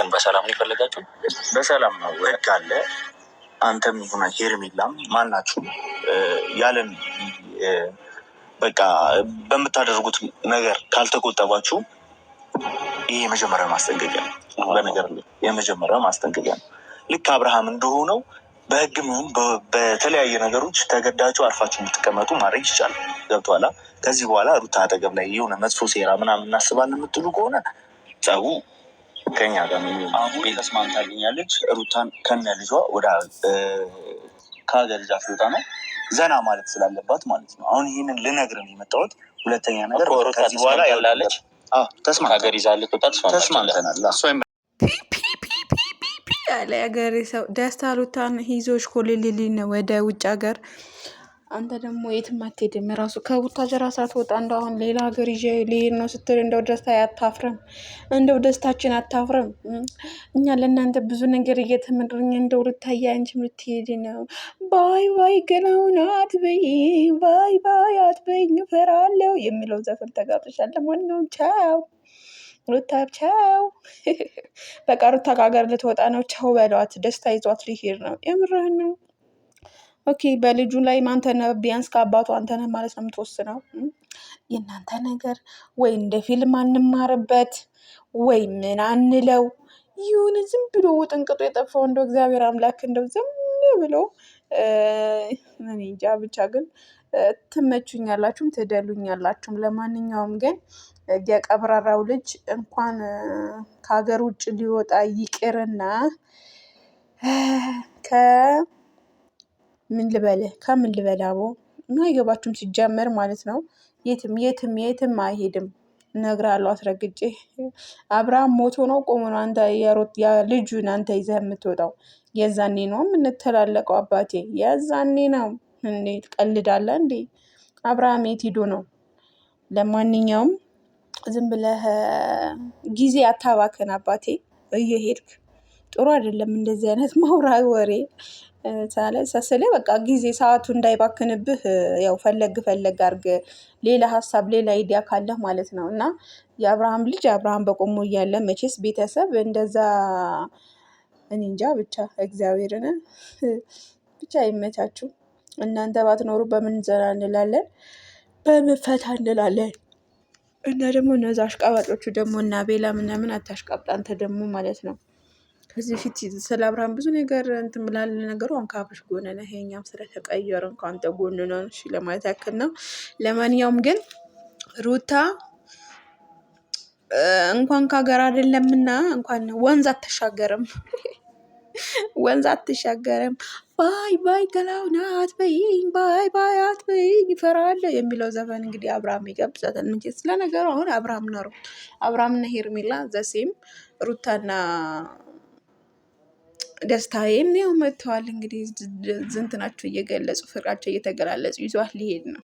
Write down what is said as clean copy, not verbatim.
ግን በሰላም ነው የፈለጋችሁ? በሰላም ነው ወግ አለ። አንተም ሆነ ሄርሜላም ማናችሁ ያለን በቃ በምታደርጉት ነገር ካልተቆጠባችሁ ይሄ የመጀመሪያው ማስጠንቀቂያ ነው። በነገር ላይ የመጀመሪያው ማስጠንቀቂያ ነው። ልክ አብርሃም እንደሆነው በህግም ይሁን በተለያየ ነገሮች ተገዳችሁ አርፋችሁ እንድትቀመጡ ማድረግ ይቻላል። ገብቶሃል? ከዚህ በኋላ ሩታ አጠገብ ላይ የሆነ መጥፎ ሴራ ምናምን እናስባለን የምትሉ ከሆነ ጸቡ ከኛ ጋር ነው። አሁን ተስማምታልኛለች ሩታን ከነ ልጇ ወደ ከሀገር ልጅ አፍልጣ ነው ዘና ማለት ስላለባት ማለት ነው። አሁን ይህንን ልነግርህ የመጣሁት። ሁለተኛ ነገር ከዚህ በኋላ ያላለች ተስማምተናል። ያለ ሀገር ሰው ደስታ ሩታን ይዞሽ ኮልልል ነው ወደ ውጭ ሀገር። አንተ ደግሞ የትም አትሄድም። ራሱ ከቡታጀራ ሳትወጣ እንደው አሁን ሌላ ሀገር ይዤ ልሄድ ነው ስትል እንደው ደስታ አታፍርም? እንደው ደስታችን አታፍርም? እኛ ለእናንተ ብዙ ነገር እየተመድርኝ እንደው ሩታዬ አንቺም ልትሄድ ነው። ባይ ባይ ገናውን አትበይ፣ ባይ ባይ አትበይኝ እፈራለሁ የሚለው ዘፈን ተጋብተሻል። ለማንኛውም ቻው ሩታ ቻው። በቃ ሩታ ከሀገር ልትወጣ ነው። ቻው በሏት። ደስታ ይዟት ሊሄድ ነው። የምርህን ነው? ኦኬ በልጁ ላይ አንተነ ቢያንስ ከአባቱ አንተነ ማለት ነው የምትወስነው። የእናንተ ነገር ወይ እንደ ፊልም አንማርበት ወይ ምን አንለው ይሁን። ዝም ብሎ ውጥንቅጡ የጠፋው እንደው እግዚአብሔር አምላክ እንደው ዝም ብሎ እኔ እንጃ። ብቻ ግን ትመቹኛላችሁም ትደሉኛላችሁም። ለማንኛውም ግን የቀብራራው ልጅ እንኳን ከሀገር ውጭ ሊወጣ ይቅርና ከምን ልበል አቦ አይገባችሁም ሲጀመር ማለት ነው። የትም አይሄድም። እነግርሃለሁ አስረግጬ። አብርሃም ሞቶ ነው ቆሞ ነው አንተ ልጁን አንተ ይዘህ የምትወጣው? የዛኔ ነው የምንተላለቀው አባቴ፣ የዛኔ ነው። እንዴ ትቀልዳለህ እንዴ? አብርሃም የት ሂዶ ነው? ለማንኛውም ዝም ብለህ ጊዜ አታባክን አባቴ እየሄድክ። ጥሩ አይደለም እንደዚህ አይነት ማውራት ወሬ ሳለ በቃ ጊዜ ሰዓቱ እንዳይባክንብህ ያው ፈለግ አድርግ። ሌላ ሀሳብ ሌላ አይዲያ ካለህ ማለት ነው። እና የአብርሃም ልጅ አብርሃም በቆሞ እያለ መቼስ ቤተሰብ እንደዛ እኔ እንጃ። ብቻ እግዚአብሔርን ብቻ ይመቻችሁ። እናንተ ባትኖሩ በምን ዘና እንላለን፣ በምን ፈታ እንላለን። እና ደግሞ እነዛ አሽቃባጮቹ ደግሞ እና ቤላ ምናምን አታሽቃብጥ አንተ ደግሞ ማለት ነው። ከዚህ ፊት ስለ አብርሃም ብዙ ነገር እንትን ብላል። ነገሩ አንካብሽ ጎን ነህ። ይሄኛም ስለተቀየርን ከአንተ ጎን ነው። እሺ ለማለት ያክል ነው። ለማንኛውም ግን ሩታ እንኳን ከሀገር አይደለምና እንኳን ወንዝ አትሻገርም ወንዝ አትሻገርም። ባይ ባይ ገላውና አትበይኝ፣ ባይ ባይ አትበይኝ እፈራለሁ የሚለው ዘፈን እንግዲህ አብርሃም ይገብዛታል እንጂ ስለነገሩ አሁን አብርሃምና ሄርሜላ ዘሴም ሩታና ደስታዬም ይኸው መጥተዋል። እንግዲህ ዝንትናቸው እየገለጹ ፍቅራቸው እየተገላለጹ ይዟት ሊሄድ ነው።